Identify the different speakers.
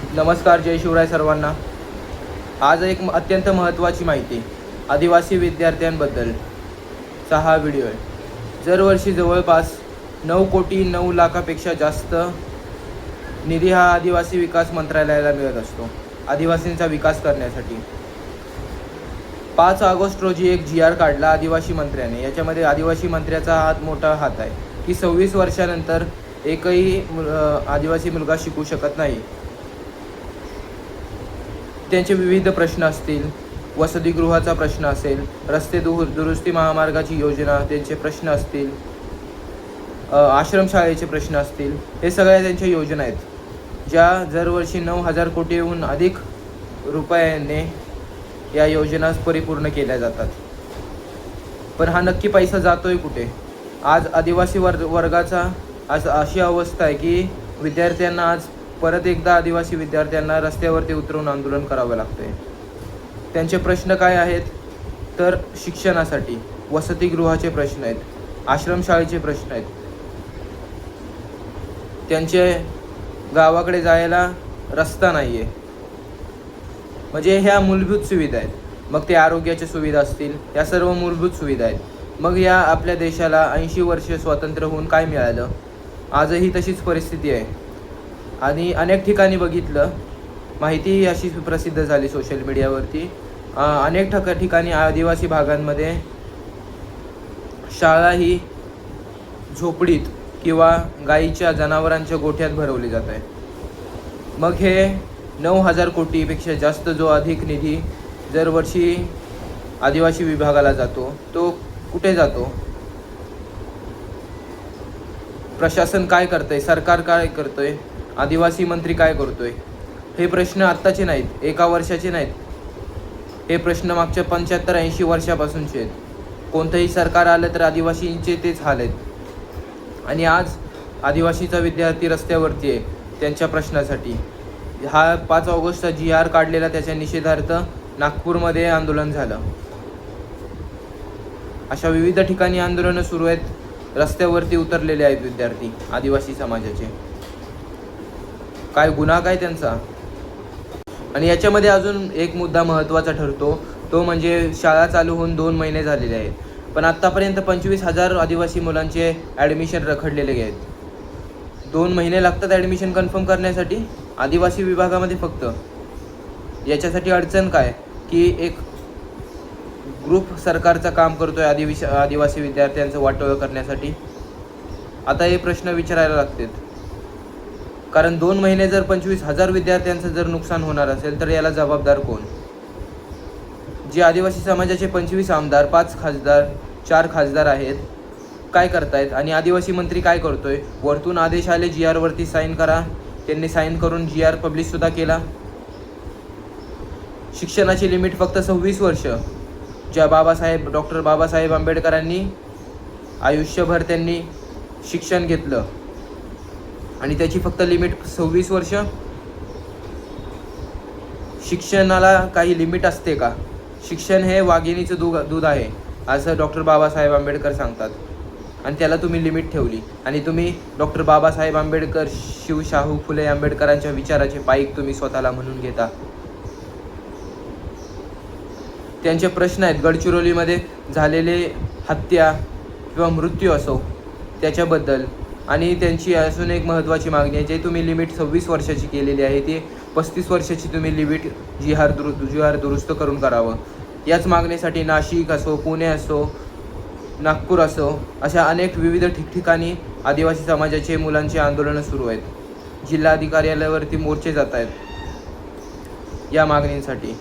Speaker 1: नमस्कार, जय शिवराय सर्वांना। आज एक अत्यंत महत्त्वाची माहिती आदिवासी विद्यार्थ्यांबद्दलचा हा व्हिडिओ आहे। दरवर्षी जवळपास 9,09,00,000पेक्षा जास्त निधी हा आदिवासी विकास मंत्रालयाला मिळत असतो आदिवासींचा विकास करण्यासाठी। 5 ऑगस्ट रोजी एक GR काढला आदिवासी मंत्र्याने। याच्यामध्ये आदिवासी मंत्र्याचा मोठा हात आहे की 26 वर्षानंतर एकही आदिवासी मुलगा शिकू शकत नाही। त्यांचे विविध प्रश्न असतील, वसतिगृहाचा प्रश्न असेल, रस्ते दुरुस्ती महामार्गाची योजना, त्यांचे प्रश्न असतील, आश्रमशाळेचे प्रश्न असतील, हे सगळ्या त्यांच्या योजना आहेत, ज्या दरवर्षी 9,000 कोटीहून अधिक रुपयांनी या योजना परिपूर्ण केल्या जातात। पण हा नक्की पैसा जातोय कुठे? आज आदिवासी वर्गाचा आज अशी अवस्था आहे की विद्यार्थ्यांना आज परत एकदा आदिवासी विद्यार्थ्यांना रस्त्यावरती उतरून आंदोलन करावं लागतंय। त्यांचे प्रश्न काय आहेत? तर शिक्षणासाठी वसतिगृहाचे प्रश्न आहेत, आश्रमशाळेचे प्रश्न आहेत, त्यांचे गावाकडे जायला रस्ता नाही आहे। म्हणजे ह्या मूलभूत सुविधा आहेत। मग ते आरोग्याच्या सुविधा असतील, या सर्व मूलभूत सुविधा आहेत। मग या आपल्या देशाला 80 वर्ष स्वातंत्र्य होऊन काय मिळालं? आजही तशीच परिस्थिती आहे। आणि अनेक ठिकाणी बघितलं, माहिती अशी प्रसिद्ध झाली सोशल मीडियावरती, अनेक ठिकाणी आदिवासी भागांमध्ये शाळा ही झोपडीत किंवा गाईच्या जनावरांच्या गोठ्यात भरवली जात आहे। मग हे 9,000 कोटीपेक्षा जास्त जो अधिक निधी दरवर्षी आदिवासी विभागाला जातो, तो कुठे जातो? प्रशासन काय करतंय? सरकार काय करतोय? आदिवासी मंत्री काय करतोय? हे प्रश्न आत्ताचे नाहीत, एका वर्षाचे नाहीत, हे प्रश्न मागच्या 75-80 वर्षापासूनचे आहेत। कोणतंही सरकार आलं तर आदिवासींचे तेच हाल आहेत। आणि आज आदिवासीचा विद्यार्थी रस्त्यावरती आहे त्यांच्या प्रश्नासाठी। हा 5 ऑगस्टचा GR काढलेला, त्याच्या निषेधार्थ नागपूरमध्ये आंदोलन झालं। अशा विविध ठिकाणी आंदोलनं सुरू आहेत, रस्त्यावरती उतरलेले आहेत विद्यार्थी आदिवासी समाजाचे। काय गुन्हा काय त्यांचा? आणि याच्यामध्ये अजून एक मुद्दा महत्त्वाचा ठरतो, तो म्हणजे शाळा चालू होऊन 2 महिने झालेले आहेत, पण आत्तापर्यंत 25,000 आदिवासी मुलांचे ॲडमिशन रखडलेले आहेत। 2 महिने लागतात ॲडमिशन कन्फर्म करण्यासाठी आदिवासी विभागामध्ये फक्त। याच्यासाठी अडचण काय की एक ग्रुप सरकारचं काम करतोय आदिवासी विद्यार्थ्यांचं वाटोळं करण्यासाठी। आता हे प्रश्न विचारायला लागतात, कारण 2 महिने जर 25,000 विद्यार्थ्यांचं जर नुकसान होणार असेल तर याला जबाबदार कोण? जे आदिवासी समाजाचे 25 आमदार, 5 खासदार, 4 खासदार आहेत, काय करतायत? आणि आदिवासी मंत्री काय करतोय? वरतून आदेश आले GR वरती साईन करा, त्यांनी साईन करून GR पब्लिशसुद्धा केला। शिक्षणाची लिमिट फक्त 26 वर्ष, ज्या डॉक्टर बाबासाहेब आंबेडकरांनी आयुष्यभर त्यांनी शिक्षण घेतलं आणि त्याची फक्त लिमिट 26 वर्ष। शिक्षणाला काही लिमिट असते का? शिक्षण हे वाघिणीचं दूध आहे असं डॉक्टर बाबासाहेब आंबेडकर सांगतात, आणि त्याला तुम्ही लिमिट ठेवली आणि तुम्ही डॉक्टर बाबासाहेब आंबेडकर, शाहू फुले आंबेडकरांच्या विचाराचे पाईक तुम्ही स्वतःला म्हणून घेता। त्यांचे प्रश्न आहेत गडचिरोलीमध्ये झालेले हत्या किंवा मृत्यू असो त्याच्याबद्दल। आणि त्यांची अजून एक महत्त्वाची मागणी आहे, जे तुम्ही लिमिट 26 वर्षाची केलेली आहे ती 35 वर्षाची तुम्ही लिमिट GR दुरुस्त करून करावं। याच मागणीसाठी नाशिक असो, पुणे असो, नागपूर असो, अशा अनेक विविध ठिकठिकाणी आदिवासी समाजाचे मुलांचे आंदोलनं सुरू आहेत। जिल्हाधिकाऱ्यालयावरती मोर्चे जात आहेत या मागणींसाठी।